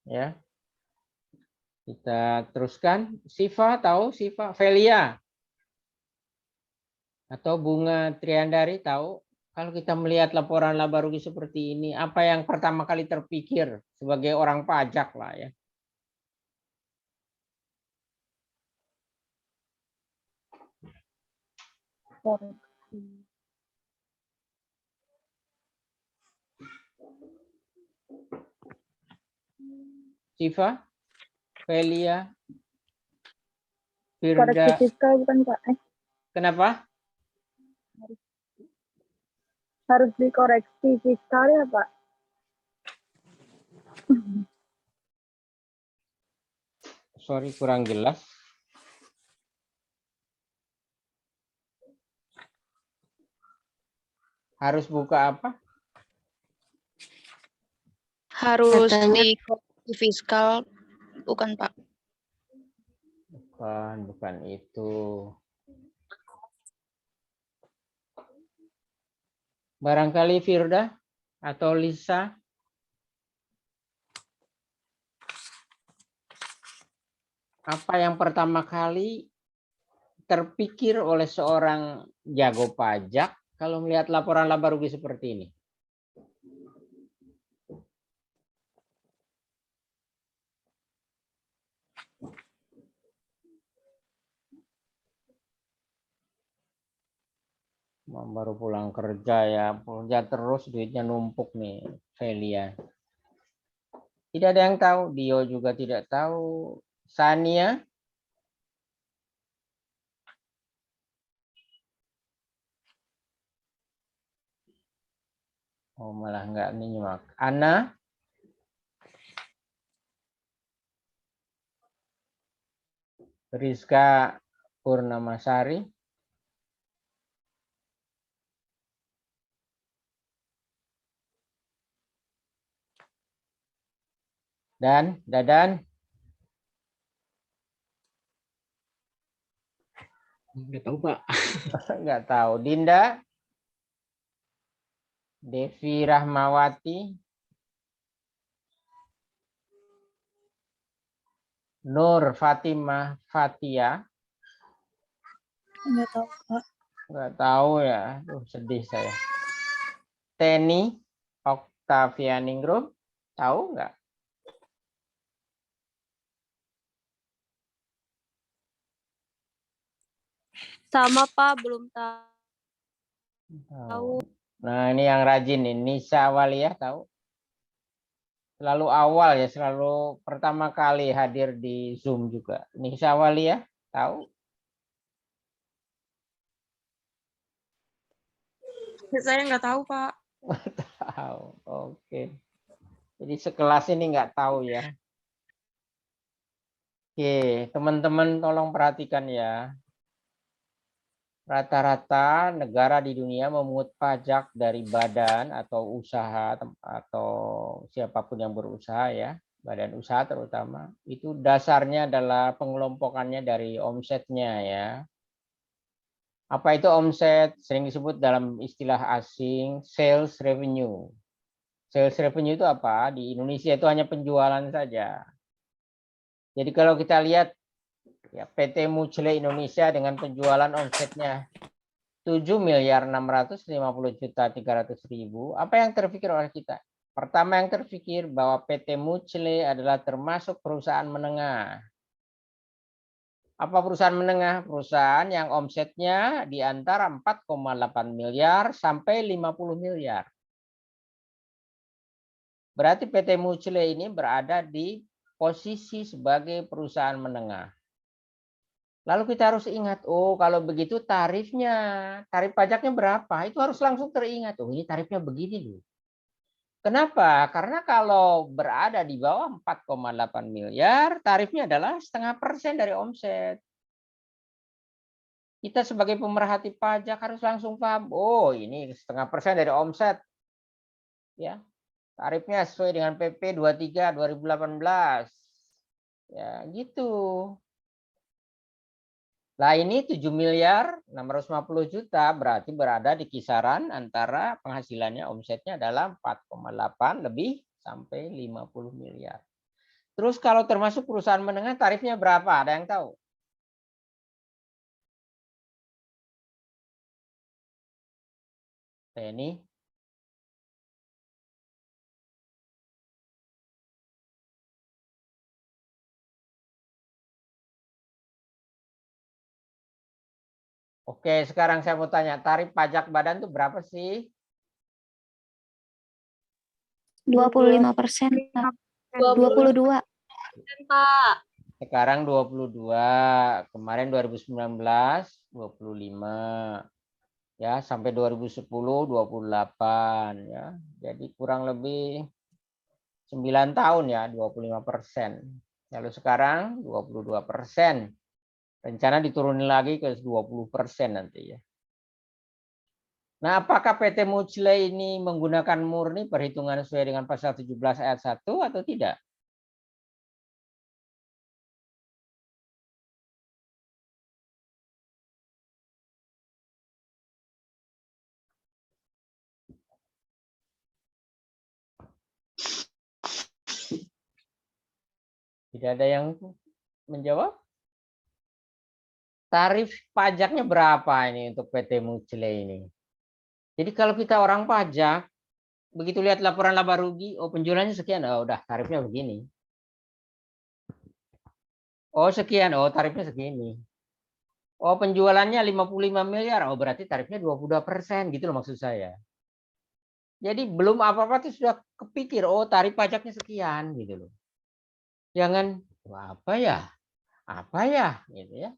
Ya. Kita teruskan. Siva tahu? Siva, Velia atau Bunga Triandari tahu? Kalau kita melihat laporan laba rugi seperti ini, apa yang pertama kali terpikir sebagai orang pajak lah ya? Siva, Velia, Koreksi Firda. fiskal bukan Pak? Kenapa? Harus dikoreksi fiskal ya Pak? Sorry, kurang jelas. Harus buka apa? Harus Katanya dikoreksi fiskal, bukan Pak? Bukan itu. Barangkali Firda atau Lisa. Apa yang pertama kali terpikir oleh seorang jago pajak kalau melihat laporan laba rugi seperti ini? Baru pulang kerja ya, kerja terus duitnya numpuk nih, Velia. Tidak ada yang tahu, Dio juga tidak tahu. Sania? Oh malah enggak nyimak. Ana? Rizka Purnamasari? Dan Dadan? Nggak tahu Pak. Enggak tahu. Dinda? Devi Rahmawati? Nur Fatimah Fatia? Nggak tahu Pak. Enggak tahu ya. Sedih saya. Teni Oktavianingrum? Tahu enggak? Sama Pak, belum tahu. Tahu. Nah, ini yang rajin nih, Nisa Walia tahu? Selalu awal ya, selalu pertama kali hadir di Zoom juga. Nisa Walia tahu? Saya nggak tahu, Pak. Tahu. Oke. Jadi sekelas ini nggak tahu ya. Oke, teman-teman tolong perhatikan ya. Rata-rata negara di dunia memungut pajak dari badan atau usaha atau siapapun yang berusaha ya, badan usaha terutama, itu dasarnya adalah pengelompokannya dari omsetnya ya. Apa itu omset? Sering disebut dalam istilah asing sales revenue. Sales revenue itu apa? Di Indonesia itu hanya penjualan saja. Jadi kalau kita lihat ya, PT Mucele Indonesia dengan penjualan omsetnya 7.650.300.000. Apa yang terpikir oleh kita? Pertama yang terpikir bahwa PT Mucele adalah termasuk perusahaan menengah. Apa perusahaan menengah? Perusahaan yang omsetnya di antara 4,8 miliar sampai 50 miliar. Berarti PT Mucele ini berada di posisi sebagai perusahaan menengah. Lalu kita harus ingat, oh kalau begitu tarifnya, tarif pajaknya berapa? Itu harus langsung teringat, oh ini tarifnya begini loh. Kenapa? Karena kalau berada di bawah 4,8 miliar, tarifnya adalah 0,5% dari omset. Kita sebagai pemerhati pajak harus langsung paham, oh ini 0,5% dari omset. Ya, tarifnya sesuai dengan PP 23 2018. Ya, gitu. Nah ini 7.650.000.000 berarti berada di kisaran antara penghasilannya omsetnya adalah 4,8 lebih sampai 50 miliar. Terus kalau termasuk perusahaan menengah tarifnya berapa? Ada yang tahu? Ini oke, sekarang saya mau tanya, tarif pajak badan itu berapa sih? 25%, Pak. 22. Pak. Sekarang 22, kemarin 2019 25. Ya, sampai 2010 28 ya. Jadi kurang lebih 9 tahun ya, 25%. Lalu sekarang 22%. Rencana diturunin lagi ke 20% nanti ya. Nah, apakah PT Mujle ini menggunakan murni perhitungan sesuai dengan pasal 17 ayat 1 atau tidak? Tidak ada yang menjawab? Tarif pajaknya berapa ini untuk PT Mujle ini? Jadi kalau kita orang pajak, begitu lihat laporan laba rugi, oh penjualannya sekian, oh udah tarifnya begini. Oh sekian, oh tarifnya segini. Oh penjualannya 55 miliar, oh berarti tarifnya 22%, gitu loh maksud saya. Jadi belum apa-apa tuh sudah kepikir, oh tarif pajaknya sekian, gitu loh. Jangan, apa ya, gitu ya.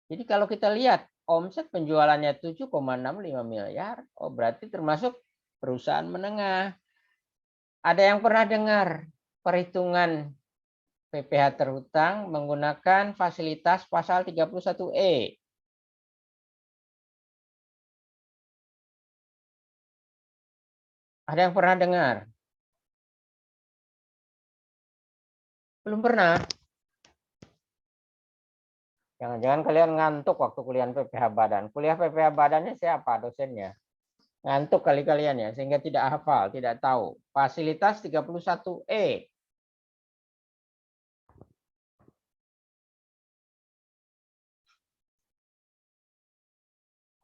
Jadi kalau kita lihat omset penjualannya 7,65 miliar, oh berarti termasuk perusahaan menengah. Ada yang pernah dengar perhitungan PPh terhutang menggunakan fasilitas pasal 31E? Ada yang pernah dengar? Belum pernah? Jangan-jangan kalian ngantuk waktu kuliah PPh Badan. Kuliah PPh Badannya siapa dosennya? Ngantuk kali kalian ya, sehingga tidak hafal, tidak tahu. Fasilitas 31E.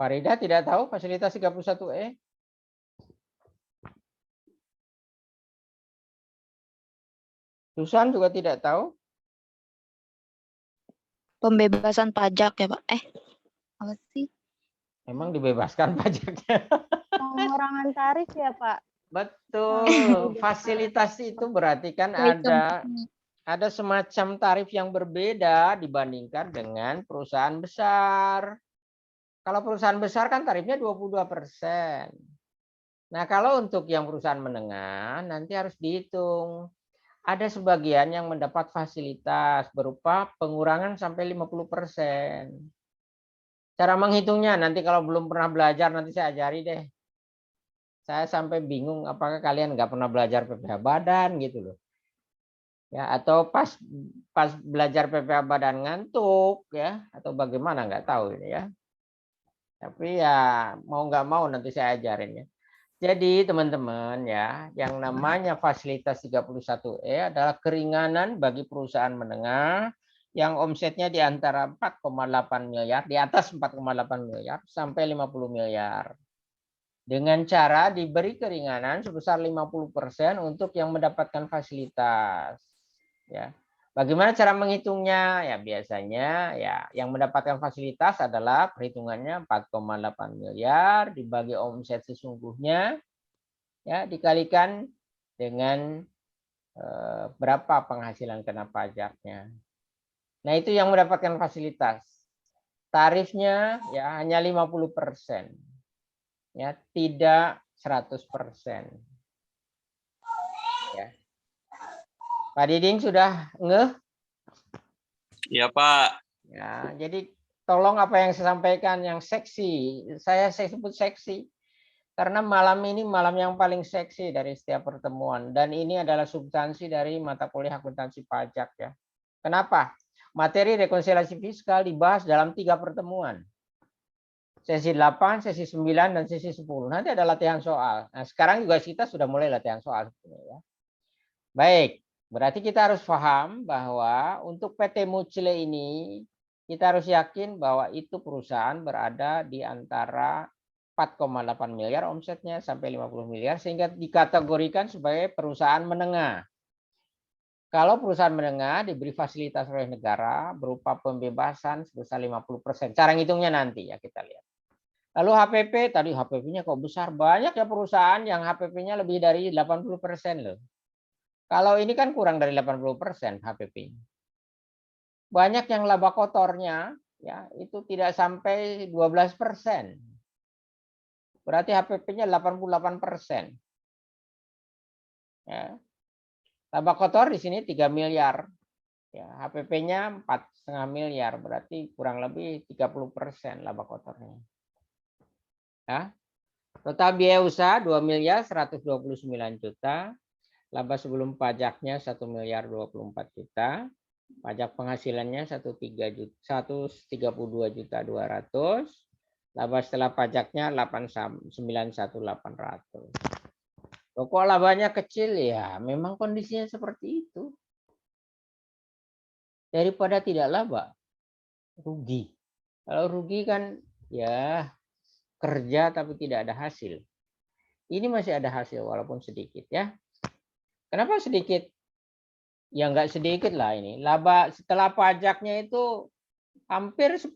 Farida tidak tahu fasilitas 31E? Susan juga tidak tahu? Pembebasan pajak ya, Pak. Apa sih? Emang dibebaskan pajaknya? Pengurangan tarif ya, Pak? Betul. Fasilitas itu berarti kan ada semacam tarif yang berbeda dibandingkan dengan perusahaan besar. Kalau perusahaan besar kan tarifnya 22%. Nah, kalau untuk yang perusahaan menengah nanti harus dihitung. Ada sebagian yang mendapat fasilitas berupa pengurangan sampai 50%. Cara menghitungnya nanti kalau belum pernah belajar nanti saya ajari deh. Saya sampai bingung apakah kalian nggak pernah belajar PPh Badan gitu loh. Ya, atau pas belajar PPh Badan ngantuk ya, atau bagaimana nggak tahu ini ya. Tapi ya mau nggak mau nanti saya ajarin ya. Jadi teman-teman ya, yang namanya fasilitas 31E adalah keringanan bagi perusahaan menengah yang omsetnya di antara 4,8 miliar, di atas 4,8 miliar sampai 50 miliar. Dengan cara diberi keringanan sebesar 50% untuk yang mendapatkan fasilitas. Ya. Bagaimana cara menghitungnya? Ya biasanya ya yang mendapatkan fasilitas adalah perhitungannya 4,8 miliar dibagi omset sesungguhnya ya dikalikan dengan berapa penghasilan kena pajaknya. Nah, itu yang mendapatkan fasilitas. Tarifnya ya hanya 50%. Ya, tidak 100%. Ya. Pak Diding sudah ngeh? Iya, Pak. Ya, jadi tolong apa yang saya sampaikan yang seksi, saya sebut seksi karena malam ini malam yang paling seksi dari setiap pertemuan dan ini adalah substansi dari mata kuliah akuntansi pajak ya. Kenapa? Materi rekonsiliasi fiskal dibahas dalam 3 pertemuan. Sesi 8, sesi 9 dan sesi 10. Nanti ada latihan soal. Nah, sekarang juga kita sudah mulai latihan soal ya. Baik. Berarti kita harus paham bahwa untuk PT Mucile ini kita harus yakin bahwa itu perusahaan berada di antara 4,8 miliar omsetnya sampai 50 miliar sehingga dikategorikan sebagai perusahaan menengah. Kalau perusahaan menengah diberi fasilitas oleh negara berupa pembebasan sebesar 50%. Cara ngitungnya nanti ya kita lihat. Lalu HPP, tadi HPP-nya kok besar? Banyak ya perusahaan yang HPP-nya lebih dari 80% loh. Kalau ini kan kurang dari 80% HPP. Banyak yang laba kotornya ya itu tidak sampai 12%. Berarti HPP-nya 88%. Ya. Laba kotor di sini 3 miliar. Ya, HPP-nya 4,5 miliar, berarti kurang lebih 30% laba kotornya. Ya. Total biaya usaha 2 miliar 129 juta. Laba sebelum pajaknya 1 miliar 24 juta. Pajak penghasilannya 132 juta 200. Laba setelah pajaknya 891.800. Kok labanya kecil ya, memang kondisinya seperti itu. Daripada tidak laba, rugi. Kalau rugi kan ya kerja tapi tidak ada hasil. Ini masih ada hasil walaupun sedikit ya. Kenapa sedikit? Ya nggak sedikit lah ini. Laba setelah pajaknya itu hampir 10%.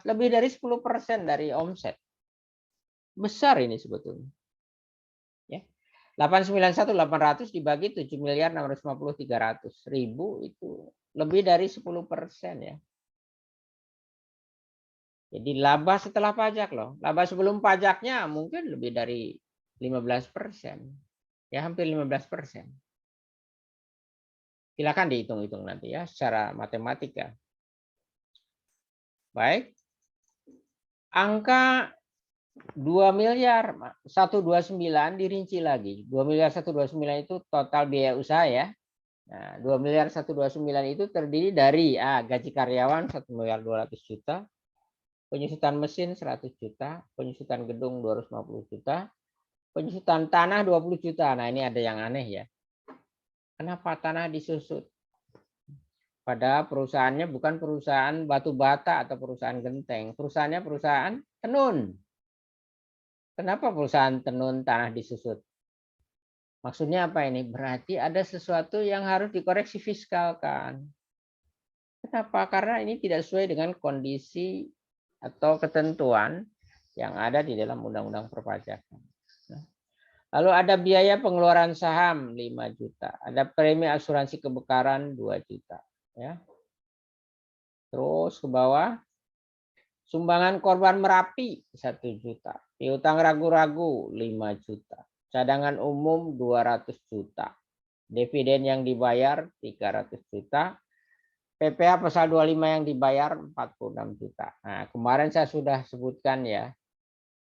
Lebih dari 10% dari omset. Besar ini sebetulnya. 891.800 dibagi 7.650.300.000 itu lebih dari 10% ya. Jadi laba setelah pajak loh. Laba sebelum pajaknya mungkin lebih dari 15%. Ya hampir 15%. Silakan dihitung-hitung nanti ya secara matematika. Baik. Angka 2 miliar 129 dirinci lagi. 2 miliar 129 itu total biaya usaha ya. Nah, 2 miliar 129 itu terdiri dari gaji karyawan 1 miliar 200 juta, penyusutan mesin 100 juta, penyusutan gedung 250 juta, penyusutan tanah 20 juta. Nah, ini ada yang aneh ya. Kenapa tanah disusut? Pada perusahaannya bukan perusahaan batu bata atau perusahaan genteng. Perusahaannya perusahaan tenun. Kenapa perusahaan tenun tanah disusut? Maksudnya apa ini? Berarti ada sesuatu yang harus dikoreksi fiskal kan. Kenapa? Karena ini tidak sesuai dengan kondisi atau ketentuan yang ada di dalam Undang-Undang Perpajakan. Lalu ada biaya pengeluaran saham 5 juta. Ada premi asuransi kebakaran 2 juta. Ya. Terus ke bawah. Sumbangan korban Merapi 1 juta. Piutang ragu-ragu 5 juta. Cadangan umum 200 juta. Dividen yang dibayar 300 juta. PPh pasal 25 yang dibayar 46 juta. Nah, kemarin saya sudah sebutkan ya.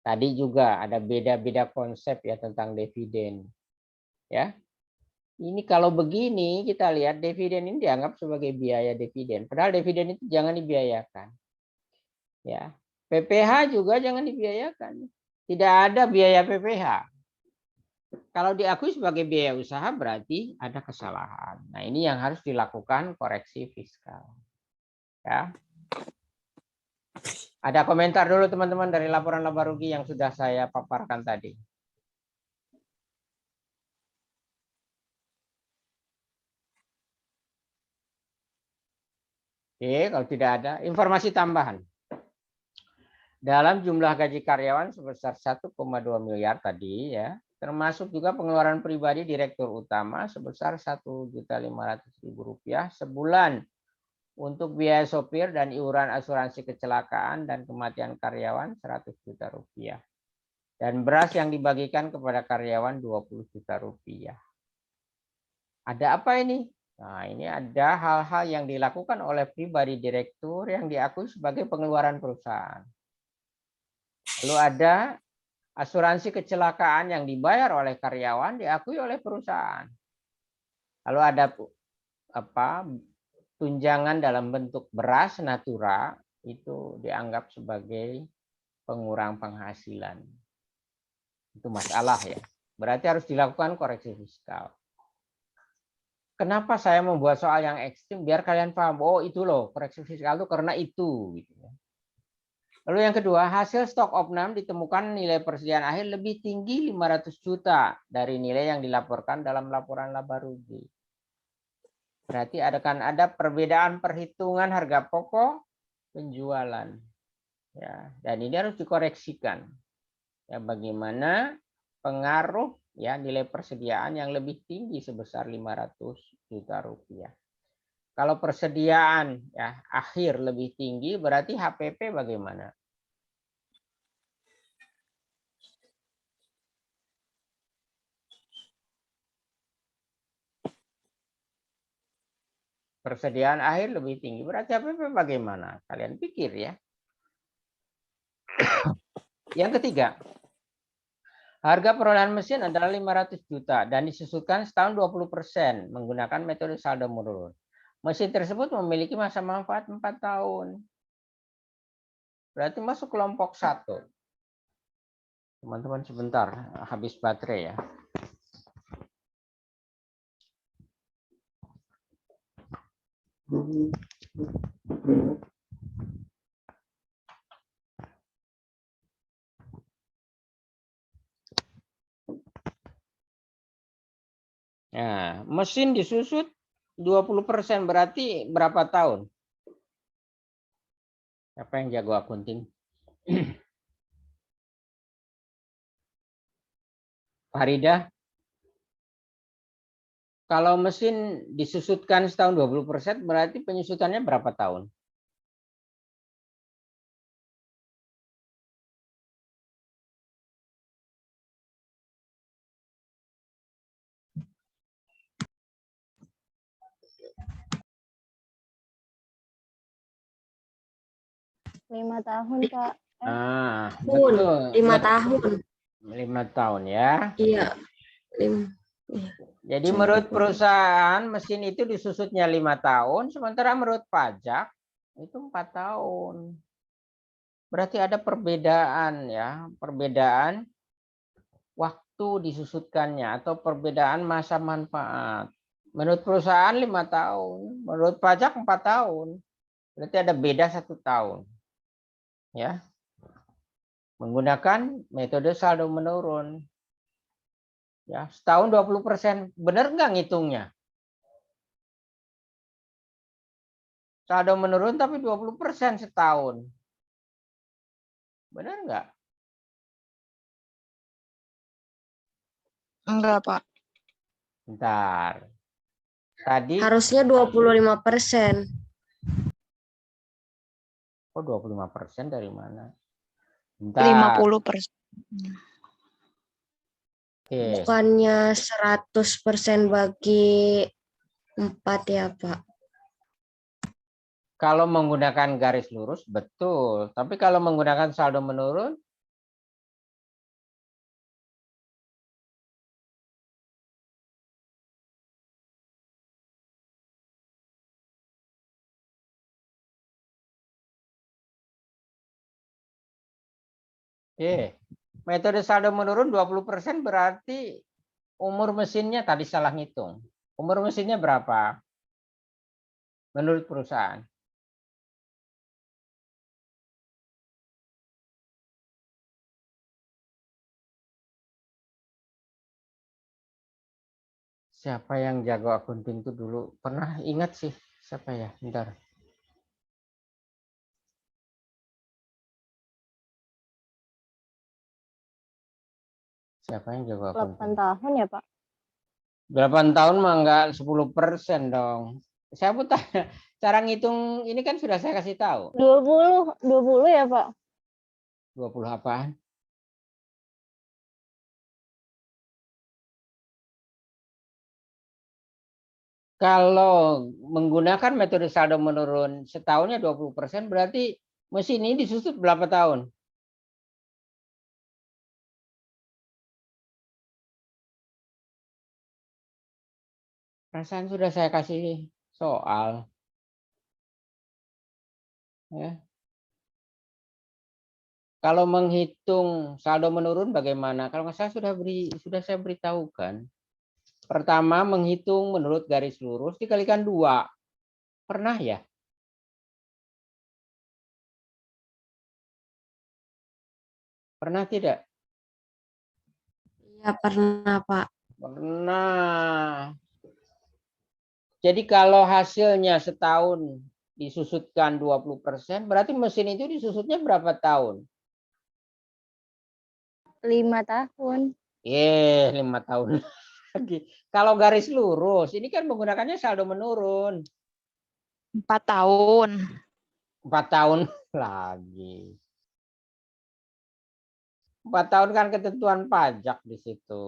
Tadi juga ada beda-beda konsep ya tentang dividen. Ya. Ini kalau begini kita lihat dividen ini dianggap sebagai biaya dividen. Padahal dividen itu jangan dibiayakan. Ya, PPh juga jangan dibiayakan. Tidak ada biaya PPh. Kalau diakui sebagai biaya usaha berarti ada kesalahan. Nah, ini yang harus dilakukan koreksi fiskal. Ya. Ada komentar dulu teman-teman dari laporan laba rugi yang sudah saya paparkan tadi. Oke, kalau tidak ada informasi tambahan. Dalam jumlah gaji karyawan sebesar 1,2 miliar tadi ya, termasuk juga pengeluaran pribadi direktur utama sebesar Rp1.500.000 sebulan untuk biaya sopir dan iuran asuransi kecelakaan dan kematian karyawan Rp100 juta. Dan beras yang dibagikan kepada karyawan Rp20 juta. Ada apa ini? Nah, ini ada hal-hal yang dilakukan oleh pribadi direktur yang diakui sebagai pengeluaran perusahaan. Lalu ada asuransi kecelakaan yang dibayar oleh karyawan diakui oleh perusahaan. Lalu ada tunjangan dalam bentuk beras natura itu dianggap sebagai pengurang penghasilan. Itu masalah ya. Berarti harus dilakukan koreksi fiskal. Kenapa saya membuat soal yang ekstrim? Biar kalian paham, oh itu loh, koreksi fiskal itu karena itu. Gitu. Lalu yang kedua, hasil stok opnam ditemukan nilai persediaan akhir lebih tinggi 500 juta dari nilai yang dilaporkan dalam laporan laba rugi. Berarti akan ada perbedaan perhitungan harga pokok penjualan. Ya, dan ini harus dikoreksikan. Ya, bagaimana pengaruh ya nilai persediaan yang lebih tinggi sebesar 500 juta rupiah. Kalau persediaan ya akhir lebih tinggi berarti HPP bagaimana? Persediaan akhir lebih tinggi berarti HPP bagaimana? Kalian pikir ya. Yang ketiga, harga perolehan mesin adalah 500 juta dan disusutkan setahun 20% menggunakan metode saldo menurun. Mesin tersebut memiliki masa manfaat 4 tahun. Berarti masuk kelompok 1. Teman-teman sebentar, habis baterai ya. Nah, mesin disusut 20% berarti berapa tahun? Siapa yang jago akunting? Farida? Kalau mesin disusutkan setahun 20% berarti penyusutannya berapa tahun? Lima tahun, Pak. Ah, Tahun, betul. 5 betul. tahun. 5 tahun ya. Iya. Iya. Jadi menurut perusahaan mesin itu disusutnya 5 tahun, sementara menurut pajak itu 4 tahun. Berarti ada perbedaan ya, perbedaan waktu disusutkannya atau perbedaan masa manfaat. Menurut perusahaan 5 tahun, menurut pajak 4 tahun. Berarti ada beda 1 tahun. Ya. Menggunakan metode saldo menurun. Ya, setahun 20%. Benar nggak ngitungnya? Saldo menurun tapi 20% setahun. Benar nggak? Enggak, Pak. Bentar. Tadi Harusnya 25%. kok 25% dari mana? Bentar. 50%. Oke. Bukannya 100% bagi 4 ya, Pak? Kalau menggunakan garis lurus betul, tapi kalau menggunakan saldo menurun oke. Metode saldo menurun 20% berarti umur mesinnya tadi salah ngitung. Umur mesinnya berapa? Menurut perusahaan. Siapa yang jago akunting itu dulu? Pernah ingat sih siapa ya? Bentar. Siapa yang jago 8 akunting? tahun ya, Pak? 8 tahun mah enggak 10% dong. Saya pun tanya, cara ngitung ini kan sudah saya kasih tahu. 20 ya, Pak? 20 apaan? Kalau menggunakan metode saldo menurun setahunnya 20% berarti mesin ini disusut berapa tahun? Perasaan sudah saya kasih soal. Ya. Kalau menghitung saldo menurun bagaimana? Kalau nggak salah sudah saya beritahukan. Pertama, menghitung menurut garis lurus dikalikan 2. Pernah ya? Pernah tidak? Iya, pernah, Pak. Pernah. Jadi kalau hasilnya setahun disusutkan 20%, berarti mesin itu disusutnya berapa tahun? 5 tahun. 5 tahun lagi. Kalau garis lurus, ini kan menggunakannya saldo menurun. 4 tahun. 4 tahun lagi. 4 tahun kan ketentuan pajak di situ.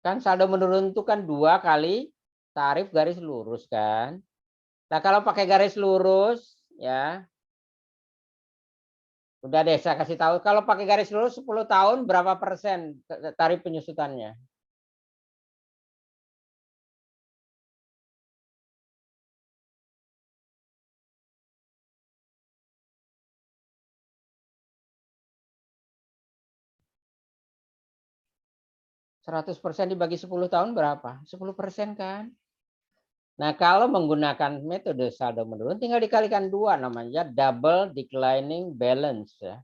Kan saldo menurun itu kan 2 kali tarif garis lurus kan. Nah kalau pakai garis lurus ya, udah deh saya kasih tahu. Kalau pakai garis lurus 10 tahun berapa persen tarif penyusutannya? %100 dibagi 10 tahun berapa? 10% kan? Nah, kalau menggunakan metode saldo menurun tinggal dikalikan 2, namanya double declining balance ya.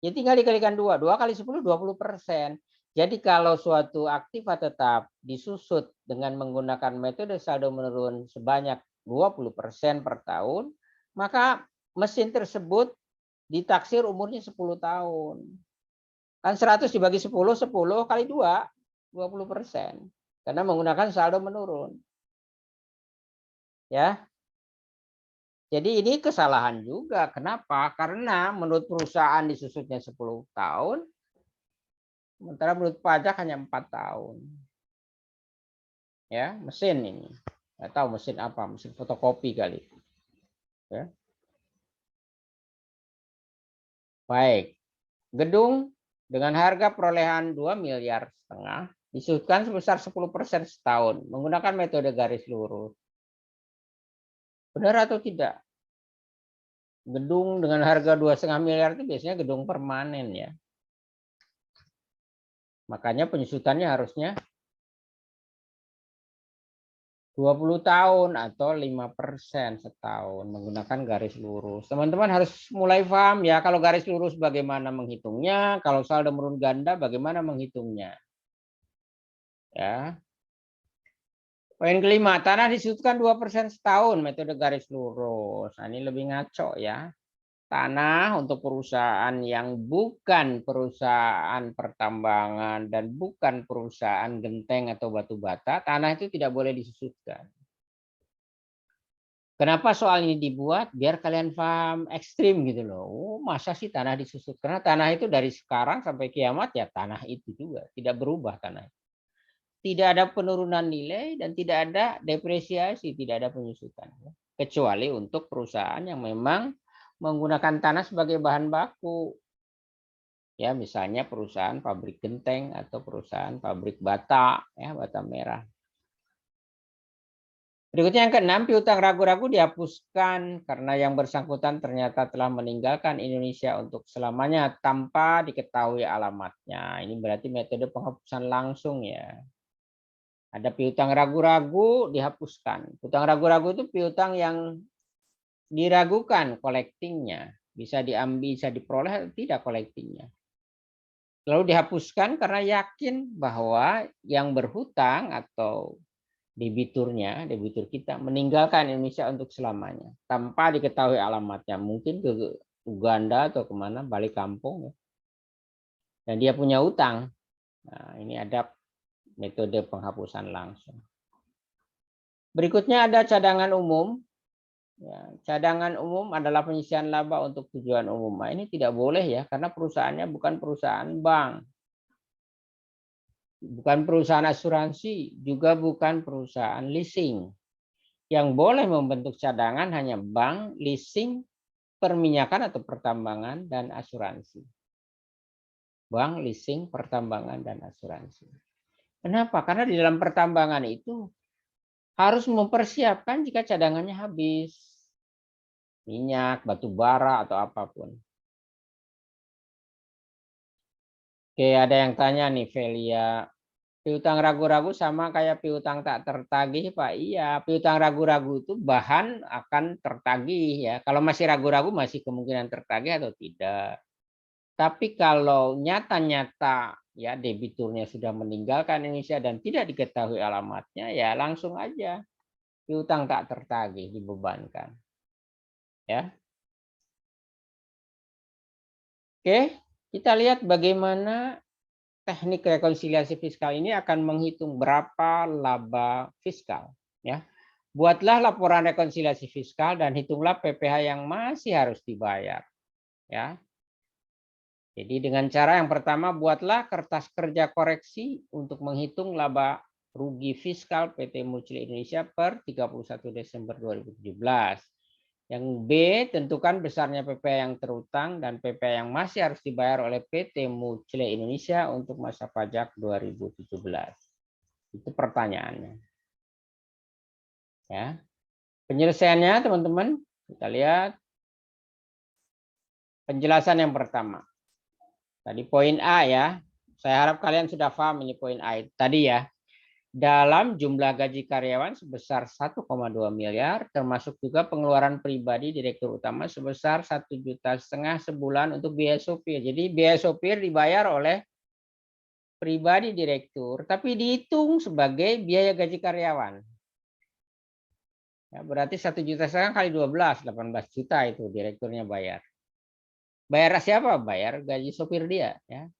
Ya tinggal dikalikan 2, 2 kali 10 20%. Jadi kalau suatu aktiva tetap disusut dengan menggunakan metode saldo menurun sebanyak 20% per tahun, maka mesin tersebut ditaksir umurnya 10 tahun. Kan 100 dibagi 10, 10 kali 2, 20%. Karena menggunakan saldo menurun. Ya. Jadi ini kesalahan juga. Kenapa? Karena menurut perusahaan disusutnya 10 tahun, sementara menurut pajak hanya 4 tahun. Ya, mesin ini. Nggak tahu mesin apa, mesin fotokopi kali. Ya. Baik. Gedung dengan harga perolehan 2,5 miliar disusutkan sebesar 10% setahun menggunakan metode garis lurus. Benar atau tidak? Gedung dengan harga 2,5 miliar itu biasanya gedung permanen ya. Makanya penyusutannya harusnya 20 tahun atau 5% setahun menggunakan garis lurus. Teman-teman harus mulai paham ya, kalau garis lurus bagaimana menghitungnya, kalau saldo menurun ganda bagaimana menghitungnya. Ya. Poin kelima, tanah disusutkan 2% setahun metode garis lurus. Nah, ini lebih ngaco ya. Tanah untuk perusahaan yang bukan perusahaan pertambangan dan bukan perusahaan genteng atau batu bata, tanah itu tidak boleh disusutkan. Kenapa soal ini dibuat? Biar kalian paham ekstrim gitu loh. Oh, masa sih tanah disusut? Karena tanah itu dari sekarang sampai kiamat ya tanah itu juga. Tidak berubah tanah. Tidak ada penurunan nilai dan tidak ada depresiasi, tidak ada penyusutan. Kecuali untuk perusahaan yang memang menggunakan tanah sebagai bahan baku. Ya, misalnya perusahaan pabrik genteng atau perusahaan pabrik bata, ya, bata merah. Berikutnya yang keenam, piutang ragu-ragu dihapuskan karena yang bersangkutan ternyata telah meninggalkan Indonesia untuk selamanya tanpa diketahui alamatnya. Ini berarti metode penghapusan langsung ya. Ada piutang ragu-ragu dihapuskan. Piutang ragu-ragu itu piutang yang diragukan collectingnya, bisa diambil, bisa diperoleh, tidak collectingnya. Lalu dihapuskan karena yakin bahwa yang berhutang atau debiturnya, debitur kita meninggalkan Indonesia untuk selamanya tanpa diketahui alamatnya, mungkin ke Uganda atau kemana, balik kampung, dan dia punya utang. Nah, ini ada metode penghapusan langsung. Berikutnya ada cadangan umum. Ya, cadangan umum adalah penyisihan laba untuk tujuan umum. Nah, ini tidak boleh ya, karena perusahaannya bukan perusahaan bank, bukan perusahaan asuransi, juga bukan perusahaan leasing. Yang boleh membentuk cadangan hanya bank, leasing, perminyakan atau pertambangan, dan asuransi. Bank, leasing, pertambangan, dan asuransi. Kenapa? Karena di dalam pertambangan itu harus mempersiapkan jika cadangannya habis. minyak, batu bara, atau apapun. Oke, ada yang tanya nih, Velia. Piutang ragu-ragu sama kayak piutang tak tertagih, Pak. Iya, piutang ragu-ragu itu bahan akan tertagih ya. Kalau masih ragu-ragu masih kemungkinan tertagih atau tidak. Tapi kalau nyata-nyata ya debiturnya sudah meninggalkan Indonesia dan tidak diketahui alamatnya, ya langsung aja piutang tak tertagih dibebankan. Ya. Oke, kita lihat bagaimana teknik rekonsiliasi fiskal ini akan menghitung berapa laba fiskal. Ya, buatlah laporan rekonsiliasi fiskal dan hitunglah PPh yang masih harus dibayar. Ya, jadi dengan cara yang pertama buatlah kertas kerja koreksi untuk menghitung laba rugi fiskal PT Mucli Indonesia per 31 Desember 2017. Yang B, tentukan besarnya PPh yang terutang dan PPh yang masih harus dibayar oleh PT Mucli Indonesia untuk masa pajak 2017. Itu pertanyaannya. Ya. Penyelesaiannya teman-teman, kita lihat penjelasan yang pertama. Tadi poin A ya. Saya harap kalian sudah paham ini poin A tadi ya. Dalam jumlah gaji karyawan sebesar 1,2 miliar, termasuk juga pengeluaran pribadi direktur utama sebesar 1,5 juta sebulan untuk biaya sopir. Jadi biaya sopir dibayar oleh pribadi direktur, tapi dihitung sebagai biaya gaji karyawan. Ya, berarti 1,5 juta kali 12, 18 juta itu direkturnya bayar. Bayar siapa? Bayar gaji sopir dia. Ya.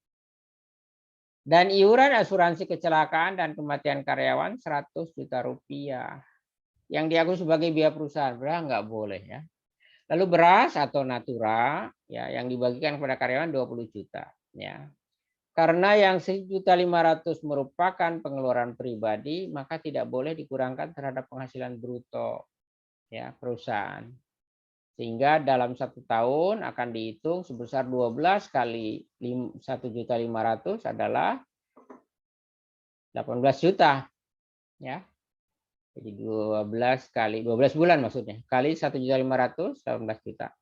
Dan iuran asuransi kecelakaan dan kematian karyawan 100 juta rupiah. Yang diakui sebagai biaya perusahaan, berarti nggak boleh ya. Lalu beras atau natura ya yang dibagikan kepada karyawan 20 juta ya. Karena yang 1.500.000 merupakan pengeluaran pribadi, maka tidak boleh dikurangkan terhadap penghasilan bruto ya perusahaan. Sehingga dalam 1 tahun akan dihitung sebesar 12 kali 1.500.000 adalah 18 juta. Ya. Jadi 12 kali 12 bulan maksudnya. Kali 1.500.000 18 juta.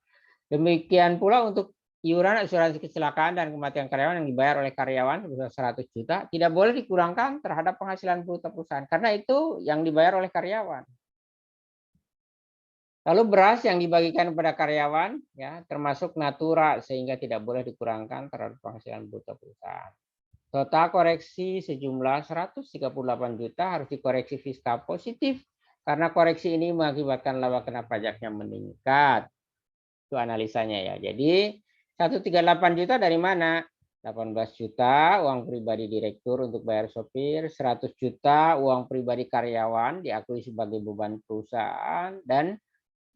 Demikian pula untuk iuran asuransi kecelakaan dan kematian karyawan yang dibayar oleh karyawan sebesar 100 juta tidak boleh dikurangkan terhadap penghasilan bruto perusahaan karena itu yang dibayar oleh karyawan. Lalu beras yang dibagikan kepada karyawan ya termasuk natura sehingga tidak boleh dikurangkan terhadap penghasilan bruto perusahaan. Total koreksi sejumlah 138 juta harus dikoreksi fiskal positif karena koreksi ini mengakibatkan laba kena pajaknya meningkat. Itu analisanya ya. Jadi 138 juta dari mana? 18 juta uang pribadi direktur untuk bayar sopir, 100 juta uang pribadi karyawan diakui sebagai beban perusahaan, dan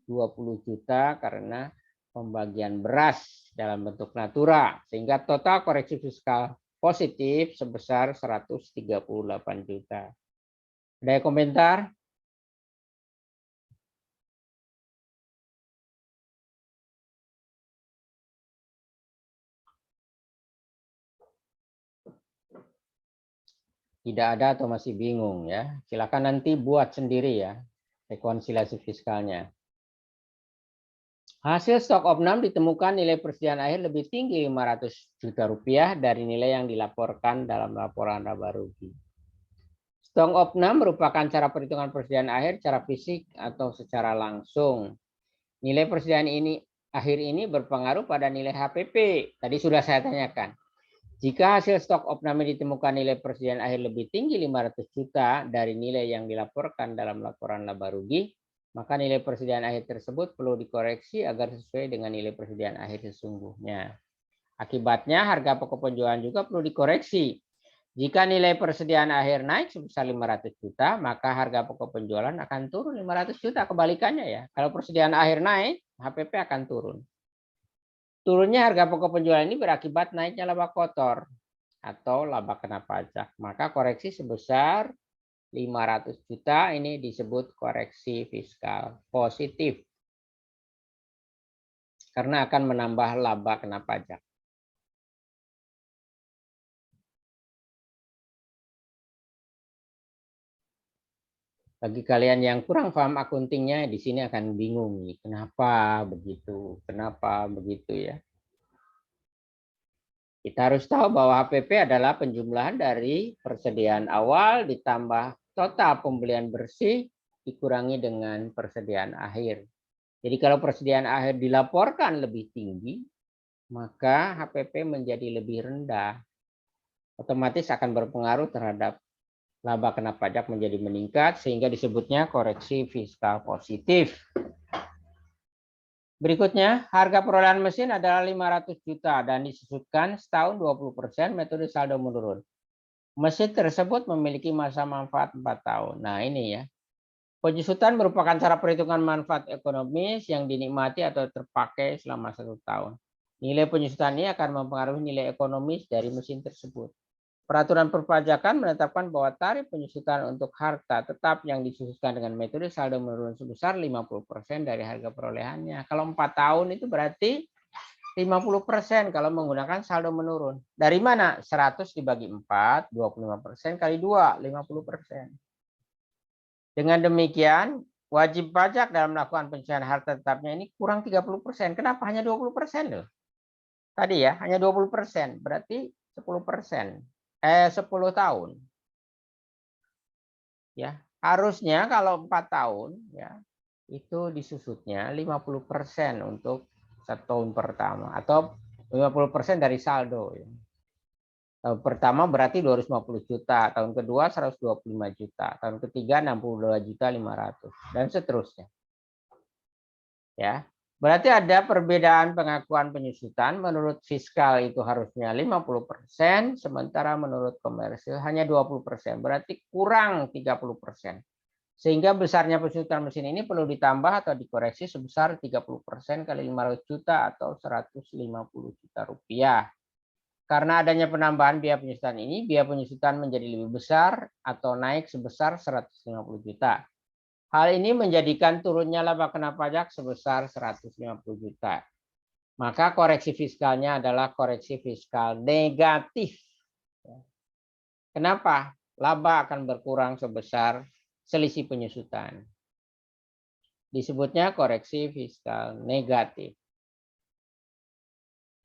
20 juta karena pembagian beras dalam bentuk natura. Sehingga total koreksi fiskal positif sebesar 138 juta. Ada komentar? Tidak ada atau masih bingung ya? Silakan nanti buat sendiri ya rekonsiliasi fiskalnya. Hasil stok opnam ditemukan nilai persediaan akhir lebih tinggi 500 juta rupiah dari nilai yang dilaporkan dalam laporan laba rugi. Stok opnam merupakan cara perhitungan persediaan akhir secara fisik atau secara langsung. Nilai persediaan akhir ini berpengaruh pada nilai HPP. Tadi sudah saya tanyakan. Jika hasil stok opnam ditemukan nilai persediaan akhir lebih tinggi 500 juta dari nilai yang dilaporkan dalam laporan laba rugi, maka nilai persediaan akhir tersebut perlu dikoreksi agar sesuai dengan nilai persediaan akhir sesungguhnya. Akibatnya harga pokok penjualan juga perlu dikoreksi. Jika nilai persediaan akhir naik sebesar 500 juta, maka harga pokok penjualan akan turun 500 juta. Kebalikannya ya, kalau persediaan akhir naik, HPP akan turun. Turunnya harga pokok penjualan ini berakibat naiknya laba kotor atau laba kena pajak. Maka koreksi sebesar 500 juta ini disebut koreksi fiskal positif. Karena akan menambah laba kena pajak. Bagi kalian yang kurang paham akuntingnya, di sini akan bingung nih, kenapa begitu ya. Kita harus tahu bahwa HPP adalah penjumlahan dari persediaan awal ditambah total pembelian bersih dikurangi dengan persediaan akhir. Jadi kalau persediaan akhir dilaporkan lebih tinggi, maka HPP menjadi lebih rendah. Otomatis akan berpengaruh terhadap laba kena pajak menjadi meningkat sehingga disebutnya koreksi fiskal positif. Berikutnya, harga perolehan mesin adalah 500 juta dan disusutkan setahun 20% metode saldo menurun. Mesin tersebut memiliki masa manfaat 4 tahun. Nah, ini ya. Penyusutan merupakan cara perhitungan manfaat ekonomis yang dinikmati atau terpakai selama 1 tahun. Nilai penyusutan ini akan mempengaruhi nilai ekonomis dari mesin tersebut. Peraturan perpajakan menetapkan bahwa tarif penyusutan untuk harta tetap yang disusutkan dengan metode saldo menurun sebesar 50% dari harga perolehannya. Kalau 4 tahun itu berarti 50% kalau menggunakan saldo menurun. Dari mana? 100 dibagi 4, 25% kali 2, 50%. Dengan demikian, wajib pajak dalam melakukan penyusutan harta tetapnya ini kurang 30%. Kenapa hanya 20% loh? Tadi ya, hanya 20%, berarti 10%. 10 tahun. Ya, harusnya kalau 4 tahun ya, itu disusutnya 50% untuk 1 tahun pertama atau 50% dari saldo ya. Tahun pertama berarti 250 juta, tahun kedua 125 juta, tahun ketiga 62.500.000 dan seterusnya. Ya. Berarti ada perbedaan pengakuan penyusutan. Menurut fiskal itu harusnya 50%, sementara menurut komersil hanya 20%. Berarti kurang 30%. Sehingga besarnya penyusutan mesin ini perlu ditambah atau dikoreksi sebesar 30% kali 500 juta atau 150 juta rupiah. Karena adanya penambahan biaya penyusutan ini, biaya penyusutan menjadi lebih besar atau naik sebesar 150 juta. Hal ini menjadikan turunnya laba kena pajak sebesar 150 juta. Maka koreksi fiskalnya adalah koreksi fiskal negatif. Kenapa? Laba akan berkurang sebesar selisih penyusutan. Disebutnya koreksi fiskal negatif.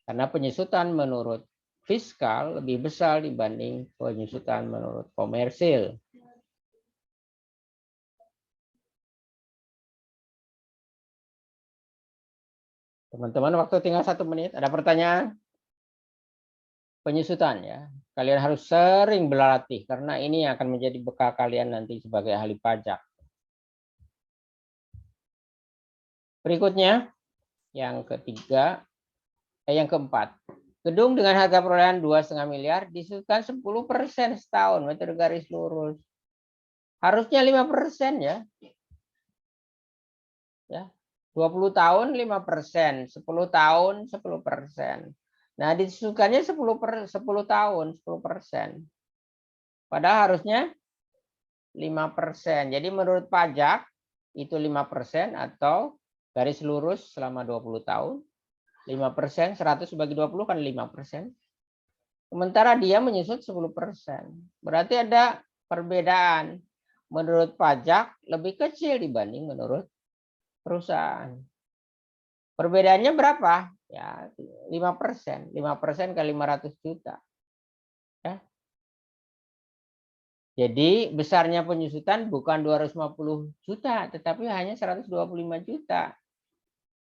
Karena penyusutan menurut fiskal lebih besar dibanding penyusutan menurut komersil. Teman-teman, waktu tinggal 1 menit. Ada pertanyaan? Penyusutan ya. Kalian harus sering berlatih karena ini akan menjadi bekal kalian nanti sebagai ahli pajak. Berikutnya, yang ketiga, yang keempat. Gedung dengan harga perolehan 2,5 miliar disusutkan 10% setahun metode garis lurus. Harusnya 5% ya. Ya. 20 tahun 5%, 10 tahun 10%. Nah, disusutkannya 10 tahun 10%. Padahal harusnya 5%. Jadi menurut pajak itu 5% atau garis lurus selama 20 tahun. 5%, 100 bagi 20 kan 5%. Sementara dia menyusut 10%. Berarti ada perbedaan. Menurut pajak lebih kecil dibanding menurut perusahaan. Perbedaannya berapa? Ya, 5%. 5% kali 500 juta. Ya. Jadi besarnya penyusutan bukan 250 juta, tetapi hanya 125 juta.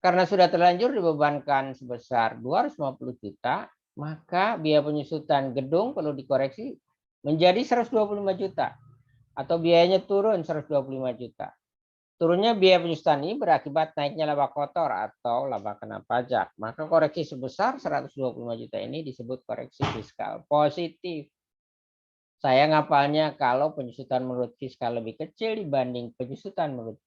Karena sudah terlanjur dibebankan sebesar 250 juta, maka biaya penyusutan gedung perlu dikoreksi menjadi 125 juta. Atau biayanya turun 125 juta. Turunnya biaya penyusutan ini berakibat naiknya laba kotor atau laba kena pajak. Maka koreksi sebesar 125 juta ini disebut koreksi fiskal positif. Saya ngapalnya kalau penyusutan menurut fiskal lebih kecil dibanding penyusutan menurut